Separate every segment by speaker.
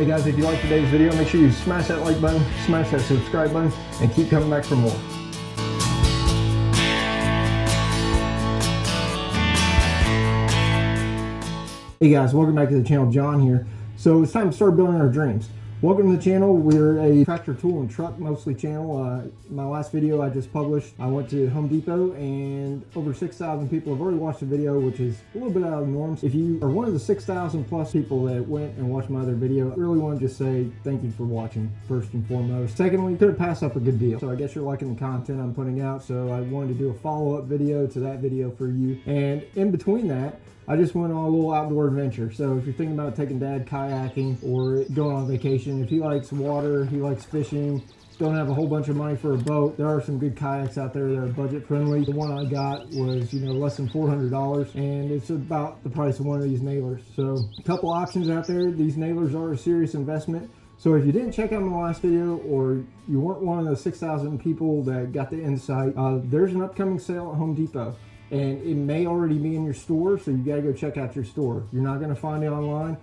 Speaker 1: Hey guys, if you like today's video, make sure you smash that like button, smash that subscribe button, and keep coming back for more. Hey guys, welcome back to the channel. John here. So it's time to start building our dreams. Welcome to the channel. We're a tractor, tool, and truck mostly channel. My last video I just published, I went to Home Depot and over 6,000 people have already watched the video, which is a little bit out of the norms. If you are one of the 6,000 plus people that went and watched my other video, I really want to just say thank you for watching, first and foremost. Secondly, could have passed up a good deal. So I guess you're liking the content I'm putting out, so I wanted to do a follow-up video to that video for you. And in between that, I just went on a little outdoor adventure. So if you're thinking about taking dad kayaking or going on vacation, if he likes water, he likes fishing, don't have a whole bunch of money for a boat, there are some good kayaks out there that are budget friendly. The one I got was, less than $400, and it's about the price of one of these nailers. So a couple options out there. These nailers are a serious investment. So if you didn't check out my last video, or you weren't one of the 6,000 people that got the insight, there's an upcoming sale at Home Depot. And it may already be in your store, so you got to go check out your store. You're not going to find it online.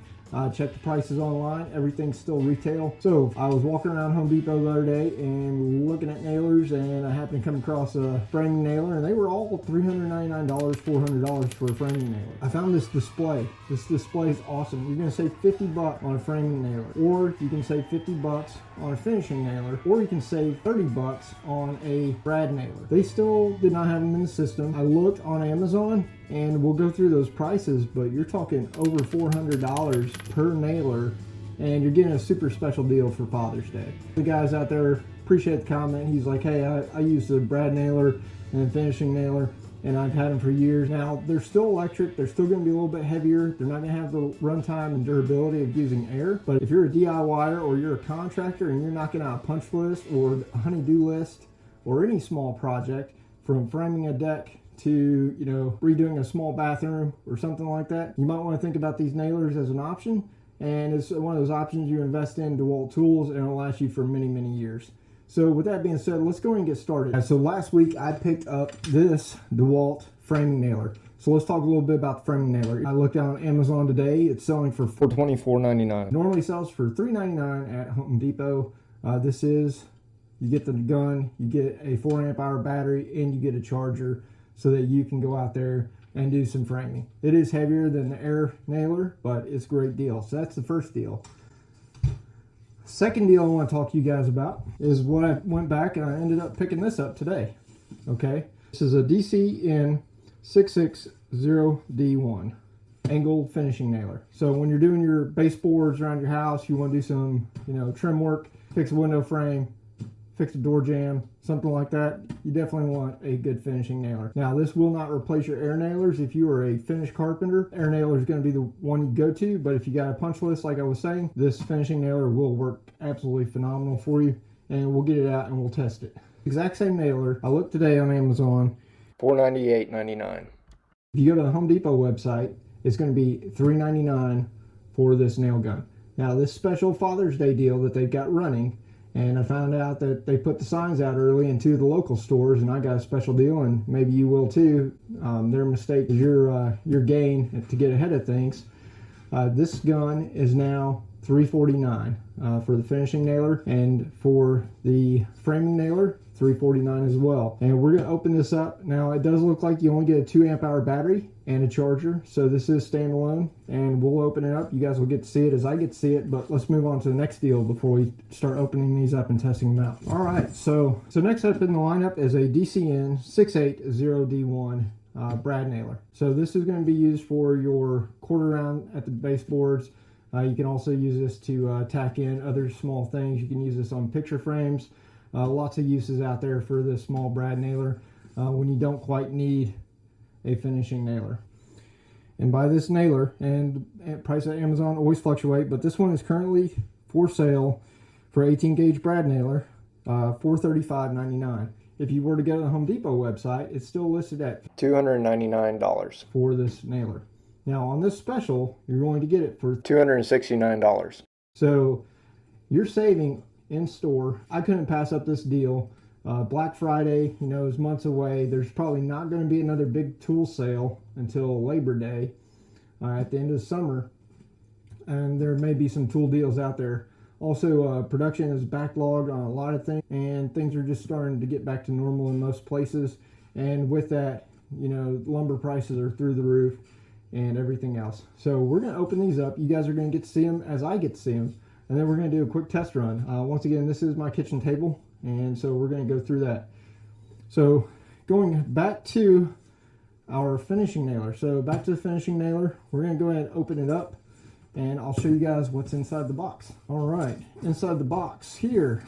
Speaker 1: Check the prices online. Everything's still retail. So I was walking around Home Depot the other day and looking at nailers, and I happened to come across a framing nailer, and they were all $399, $400 for a framing nailer. I found this display. This display is awesome. You're going to save 50 bucks on a framing nailer, or you can save 50 bucks on a finishing nailer, or you can save 30 bucks on a brad nailer. They still did not have them in the system. I looked on Amazon, and we'll go through those prices, but you're talking over $400 per nailer, and you're getting a super special deal for Father's Day. The guys out there appreciate the comment. He's like, hey, I use the brad nailer and the finishing nailer, and I've had them for years. Now, they're still electric. They're still going to be a little bit heavier. They're not going to have the runtime and durability of using air. But if you're a DIYer or you're a contractor and you're knocking out a punch list or a honey-do list or any small project, from framing a deck to redoing a small bathroom or something like that, you might want to think about these nailers as an option. And it's one of those options you invest in, Dewalt Tools, and it'll last you for many, many years. So with that being said, let's go ahead and get started. So last week I picked up this Dewalt framing nailer. So let's talk a little bit about the framing nailer. I looked on Amazon today. It's selling for $24.99. Normally sells for $3.99 at Home Depot. You get the gun, you get a 4 amp hour battery, and you get a charger, so that you can go out there and do some framing. It is heavier than the air nailer, but it's a great deal. So that's the first deal. Second deal I want to talk to you guys about is what I went back and I ended up picking this up today. Okay, this is a DCN 660D1 angled finishing nailer. So when you're doing your baseboards around your house, you want to do some trim work, fix a window frame, fix a door jamb, something like that, you definitely want a good finishing nailer. Now, this will not replace your air nailers. If you are a finished carpenter, air nailer is going to be the one you go to, but if you got a punch list, like I was saying, this finishing nailer will work absolutely phenomenal for you, and we'll get it out and we'll test it. Exact same nailer. I looked today on Amazon, $498.99. If you go to the Home Depot website, it's going to be $399 for this nail gun. Now, this special Father's Day deal that they've got running, and I found out that they put the signs out early in two of the local stores, and I got a special deal, and maybe you will too. Their mistake is your gain to get ahead of things. This gun is now $349 for the finishing nailer, and for the framing nailer, $349 as well. And we're going to open this up. Now, it does look like you only get a 2 amp hour battery and a charger, so this is standalone, and we'll open it up. You guys will get to see it as I get to see it, but let's move on to the next deal before we start opening these up and testing them out. All right, so next up in the lineup is a DCN 680D1 brad nailer. So this is going to be used for your quarter round at the baseboards. You can also use this to tack in other small things. You can use this on picture frames. Lots of uses out there for this small brad nailer when you don't quite need a finishing nailer. And by this nailer, and price at Amazon always fluctuate, but this one is currently for sale for 18 gauge brad nailer, $435.99. If you were to go to the Home Depot website, it's still listed at $299 for this nailer. Now on this special, you're going to get it for $269. So you're saving in store. I couldn't pass up this deal. Black Friday, is months away. There's probably not going to be another big tool sale until Labor Day at the end of the summer. and there may be some tool deals out there. Also, production is backlogged on a lot of things, and things are just starting to get back to normal in most places. And with that, you know, lumber prices are through the roof and everything else. So we're going to open these up. You guys are going to get to see them as I get to see them. And then we're going to do a quick test run. Once again, this is my kitchen table, and so we're going to go through that. So going back to our finishing nailer. So back to the finishing nailer, we're going to go ahead and open it up, and I'll show you guys what's inside the box. All right, inside the box here,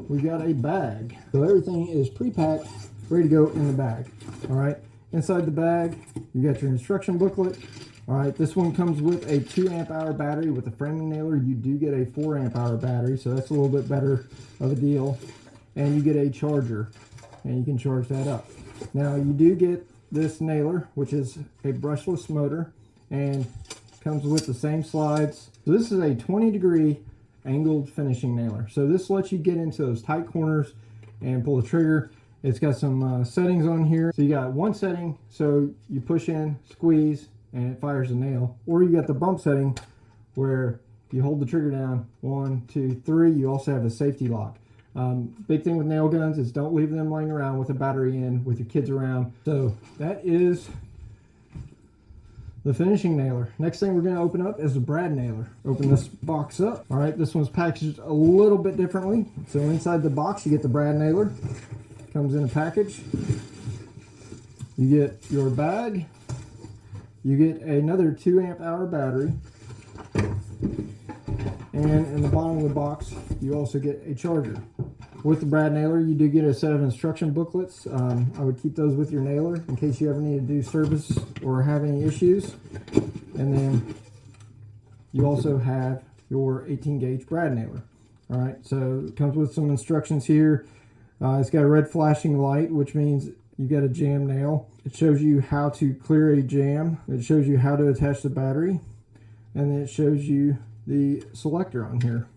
Speaker 1: we got a bag. So everything is pre-packed, ready to go in the bag. All right, inside the bag, you got your instruction booklet. All right, this one comes with a 2 amp hour battery. With the framing nailer, you do get a 4 amp hour battery, so that's a little bit better of a deal. And you get a charger, and you can charge that up. Now, you do get this nailer, which is a brushless motor, and comes with the same slides. So this is a 20-degree angled finishing nailer. So this lets you get into those tight corners and pull the trigger. It's got some settings on here. So you got one setting, so you push in, squeeze, and it fires a nail. Or you got the bump setting where you hold the trigger down, 1, 2, 3. You also have a safety lock. Big thing with nail guns is don't leave them laying around with a battery in with your kids around. So that is the finishing nailer. Next thing we're going to open up is the brad nailer. Open this box up. All right, this one's packaged a little bit differently. So inside the box you get the brad nailer. Comes in a package. You get your bag. You get another 2 amp hour battery. And in the bottom of the box, you also get a charger. With the brad nailer, you do get a set of instruction booklets. I would keep those with your nailer in case you ever need to do service or have any issues. And then you also have your 18 gauge brad nailer. All right, so it comes with some instructions here. It's got a red flashing light, which means you got a jam nail. It shows you how to clear a jam. It shows you how to attach the battery. And then it shows you the selector on here.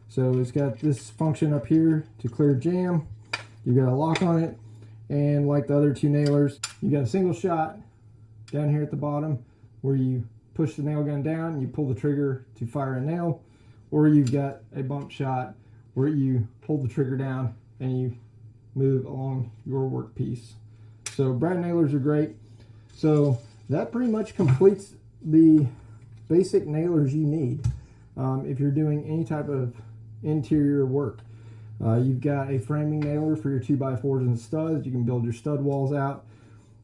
Speaker 1: So it's got this function up here to clear jam. You got a lock on it, and like the other 2 nailers, you got a single shot down here at the bottom where you push the nail gun down and you pull the trigger to fire a nail, or you've got a bump shot where you hold the trigger down and you move along your workpiece. So brad nailers are great. So that pretty much completes the basic nailers you need if you're doing any type of interior work. You've got a framing nailer for your 2x4s and studs. You can build your stud walls out.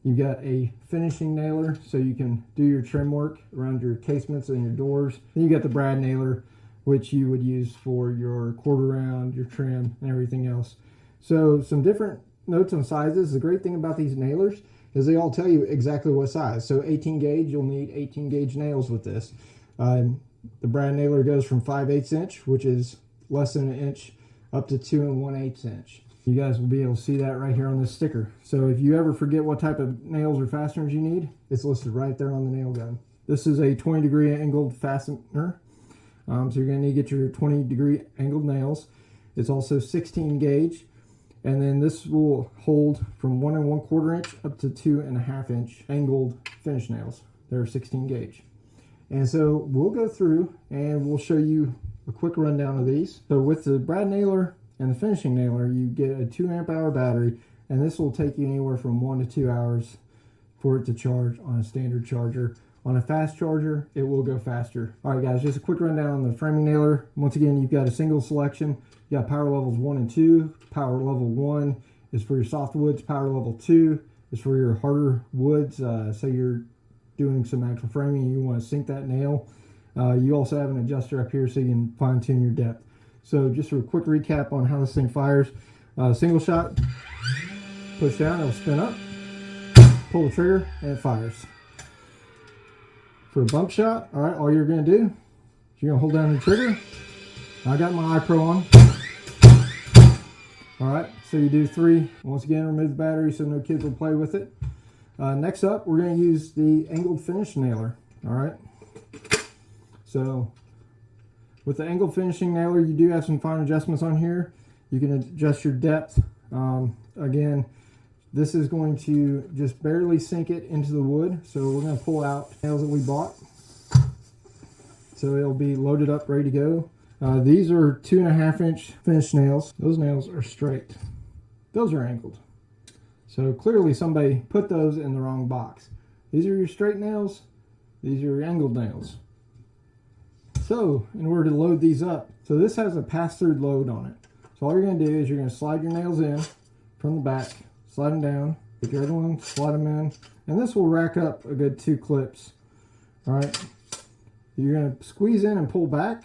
Speaker 1: You've got a finishing nailer so you can do your trim work around your casements and your doors. Then you got the brad nailer, which you would use for your quarter round, your trim, and everything else. So some different notes on sizes. The great thing about these nailers is they all tell you exactly what size. So 18 gauge, you'll need 18 gauge nails with this. The brad nailer goes from 5/8 inch, which is less than an inch, up to 2 1/8 inch. You guys will be able to see that right here on this sticker. So if you ever forget what type of nails or fasteners you need, it's listed right there on the nail gun. This is a 20-degree angled fastener. So you're going to need to get your 20-degree angled nails. It's also 16 gauge. And then this will hold from 1 1/4 inch up to 2 1/2 inch angled finish nails. They're 16 gauge. And so we'll go through and we'll show you a quick rundown of these. So with the brad nailer and the finishing nailer, you get a 2 amp hour battery, and this will take you anywhere from 1 to 2 hours for it to charge on a standard charger. On a fast charger, it will go faster. All right, guys, just a quick rundown on the framing nailer. Once again, you've got a single selection. You got power levels 1 and 2. Power level 1 is for your soft woods. Power level 2 is for your harder woods. Say you're doing some actual framing and you want to sink that nail. You also have an adjuster up here so you can fine tune your depth. So just for a quick recap on how this thing fires. Single shot, push down, it'll spin up, pull the trigger, and it fires. For a bump shot, all right, all you're going to do is you're going to hold down the trigger. I got my iPro on. All right, so you do 3. Once again, remove the battery so no kids will play with it. Next up, we're going to use the angled finish nailer. All right. So with the angled finishing nailer, you do have some fine adjustments on here. You can adjust your depth. Again, this is going to just barely sink it into the wood. So we're going to pull out nails that we bought. so it'll be loaded up, ready to go. These are 2.5 inch finish nails. Those nails are straight. Those are angled. So clearly somebody put those in the wrong box. These are your straight nails. These are your angled nails. So in order to load these up, so this has a pass-through load on it. So all you're going to do is you're going to slide your nails in from the back, slide them down, take your other one, slide them in, and this will rack up a good 2 clips. All right. You're going to squeeze in and pull back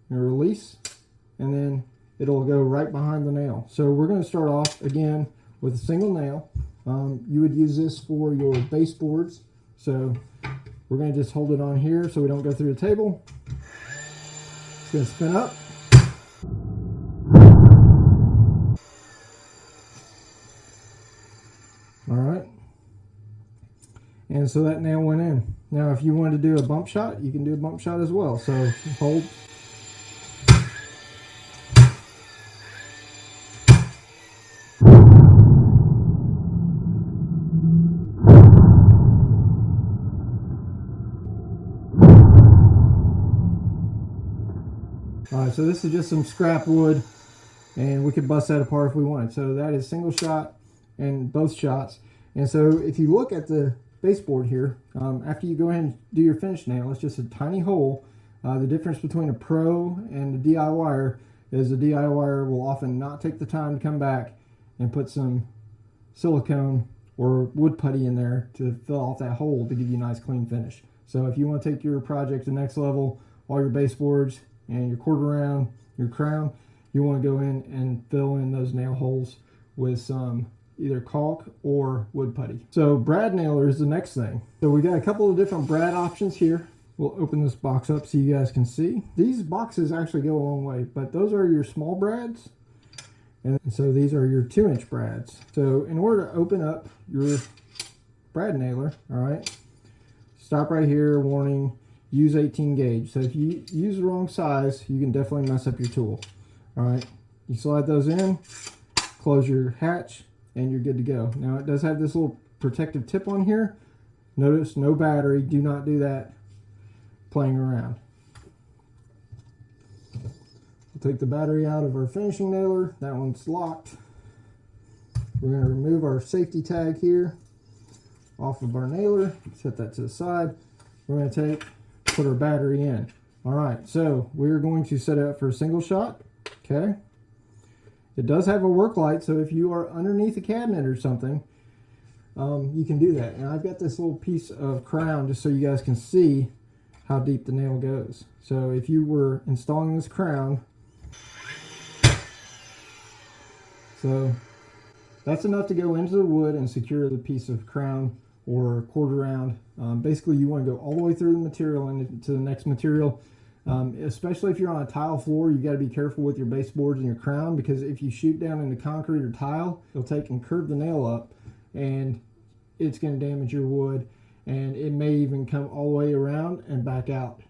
Speaker 1: and release, and then it'll go right behind the nail. So we're going to start off again with a single nail. You would use this for your baseboards. So we're going to just hold it on here so we don't go through the table. It's going to spin up. All right. And so that nail went in. Now if you want to do a bump shot, you can do a bump shot as well. So hold. Alright, so this is just some scrap wood, and we could bust that apart if we wanted. So that is single shot and both shots. And so if you look at the baseboard here, after you go ahead and do your finish nail, it's just a tiny hole. The difference between a pro and a DIYer is the DIYer will often not take the time to come back and put some silicone or wood putty in there to fill off that hole to give you a nice clean finish. So if you want to take your project to the next level, all your baseboards and your quarter round, your crown, you want to go in and fill in those nail holes with some either caulk or wood putty. So brad nailer is the next thing. So we got a couple of different brad options here. We'll open this box up so you guys can see. These boxes actually go a long way, but those are your small brads. And so these are your 2-inch brads. So in order to open up your brad nailer, all right, stop right here, warning, use 18 gauge. So if you use the wrong size, you can definitely mess up your tool. All right, you slide those in, close your hatch, and you're good to go. Now it does have this little protective tip on here. Notice no battery. Do not do that playing around. We'll take the battery out of our finishing nailer. That one's locked. We're going to remove our safety tag here off of our nailer. Set that to the side. We're going to put our battery in. All right, so we're going to set it up for a single shot. Okay. It does have a work light, so if you are underneath a cabinet or something, you can do that. And I've got this little piece of crown just so you guys can see how deep the nail goes. So if you were installing this crown, so that's enough to go into the wood and secure the piece of crown or quarter round. Basically you want to go all the way through the material and into the next material. Especially if you're on a tile floor, you got to be careful with your baseboards and your crown, because if you shoot down into concrete or tile, it'll take and curve the nail up and it's going to damage your wood, and it may even come all the way around and back out.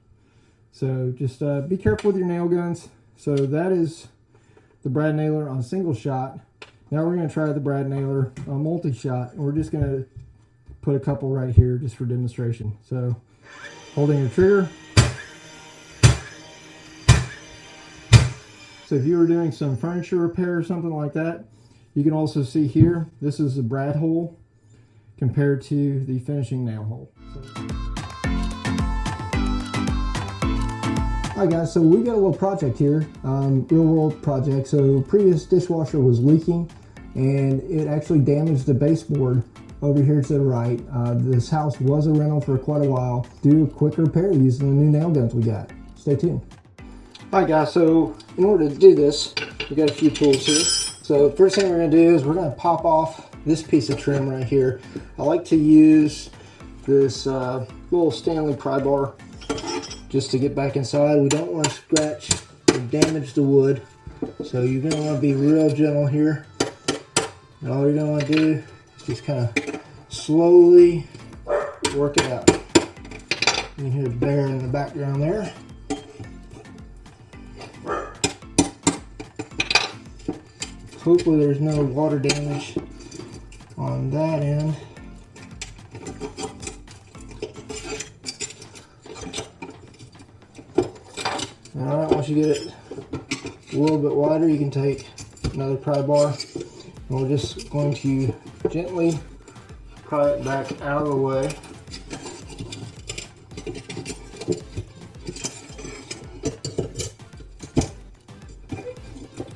Speaker 1: So just be careful with your nail guns. So that is the brad nailer on single shot. Now we're going to try the brad nailer on multi-shot, and we're just going to put a couple right here just for demonstration. So holding your trigger. So if you were doing some furniture repair or something like that, you can also see here, this is the brad hole compared to the finishing nail hole. Hi guys, so we got a little project here, real world project. So previous dishwasher was leaking and it actually damaged the baseboard over here to the right. This house was a rental for quite a while. Do a quick repair using the new nail guns we got. Stay tuned. Alright guys, so in order to do this, we got a few tools here. So the first thing we're going to do is we're going to pop off this piece of trim right here. I like to use this little Stanley pry bar just to get back inside. We don't want to scratch or damage the wood, so you're going to want to be real gentle here. And all you're going to want to do is just kind of slowly work it out. You can hear the bear in the background there. Hopefully there's no water damage on that end. once you get it a little bit wider, you can take another pry bar, and we're just going to gently pry it back out of the way.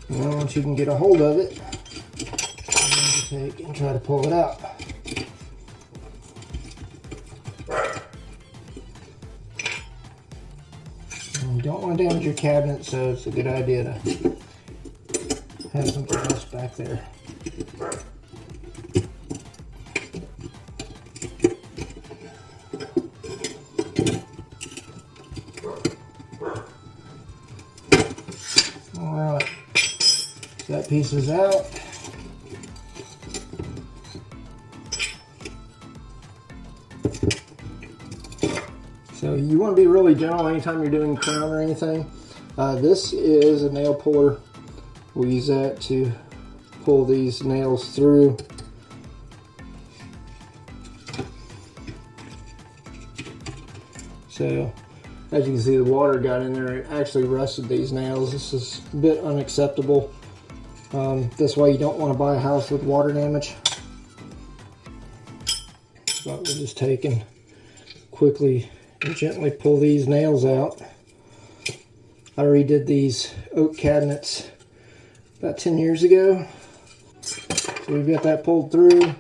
Speaker 1: And then once you can get a hold of it, you're going to take and try to pull it out. And you don't want to damage your cabinet, so it's a good idea to have something else back there. Alright, so that piece is out. So you want to be really gentle anytime you're doing crown or anything. This is a nail puller. We use that to pull these nails through. So as you can see, the water got in there. It actually rusted these nails. This is a bit unacceptable. This way you don't want to buy a house with water damage. But we're just taking quickly and gently pull these nails out. I redid these oak cabinets about 10 years ago. So we've got that pulled through.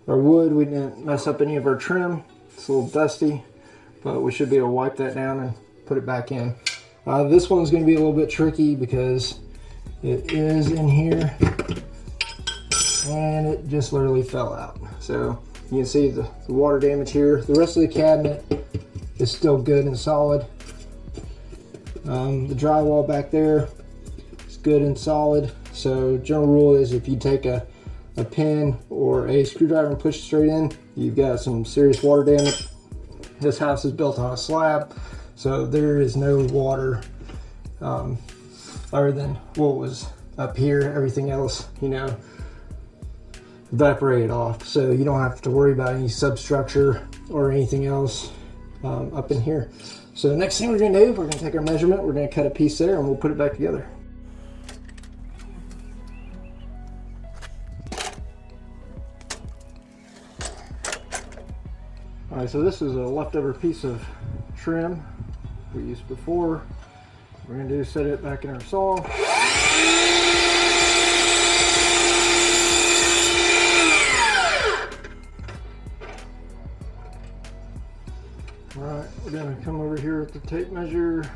Speaker 1: Our wood, we didn't mess up any of our trim. It's a little dusty, but we should be able to wipe that down and put it back in. This one's going to be a little bit tricky because it is in here and it just literally fell out. So you can see the water damage here. The rest of the cabinet is still good and solid. The drywall back there is good and solid. So general rule is if you take a pin or a screwdriver and push it straight in, you've got some serious water damage. This house is built on a slab, so there is no water other than what was up here. Everything else, you know, evaporated off. So you don't have to worry about any substructure or anything else up in here. So the next thing we're going to do, we're going to take our measurement, we're going to cut a piece there, and we'll put it back together. Alright, so this is a leftover piece of trim we used before. We're going to do is set it back in our saw. Alright, we're going to come over here with the tape measure,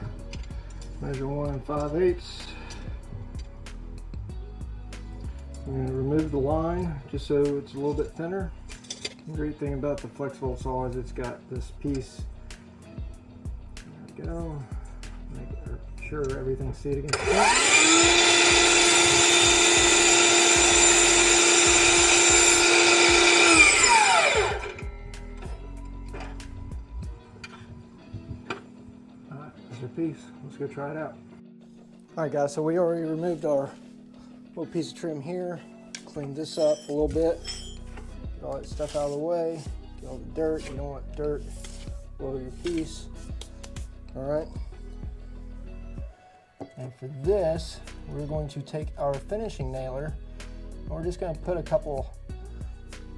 Speaker 1: measure 1 5/8. We're going to remove the line just so it's a little bit thinner. The great thing about the flexible saw is it's got this piece. There we go. Make sure everything's seated against the front. Alright, that's our piece. Let's go try it out. Alright guys, so we already removed our little piece of trim here. Cleaned this up a little bit. Get all that stuff out of the way. Get all the dirt. You don't want dirt below your piece. Alright. And for this, we're going to take our finishing nailer and we're just going to put a couple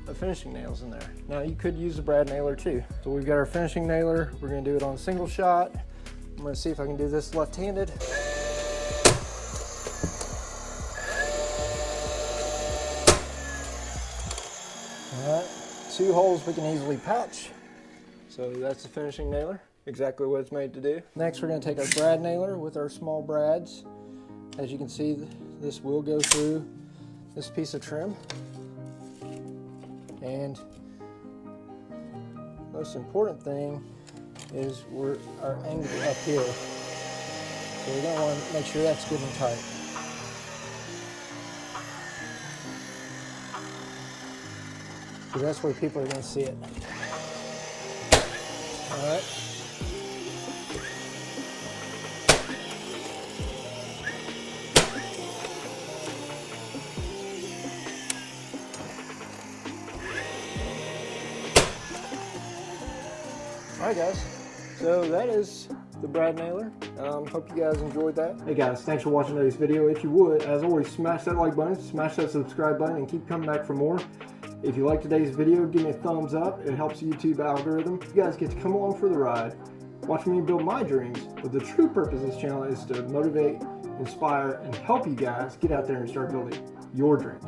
Speaker 1: of finishing nails in there. Now you could use a brad nailer too. So we've got our finishing nailer. We're going to do it on a single shot. I'm going to see if I can do this left-handed. Alright, 2 holes we can easily patch. So that's the finishing nailer, exactly what it's made to do. Next we're going to take our brad nailer with our small brads. As you can see, this will go through this piece of trim. And most important thing is our angle up here. So we're going to want to make sure that's good and tight. Because that's where people are going to see it. All right. All right, guys. So that is the Brad Nailer. Hope you guys enjoyed that. Hey guys, thanks for watching today's video. If you would, as always, smash that like button, smash that subscribe button, and keep coming back for more. If you like today's video, give me a thumbs up. It helps the YouTube algorithm. You guys get to come along for the ride. Watch me build my dreams. But the true purpose of this channel is to motivate, inspire, and help you guys get out there and start building your dreams.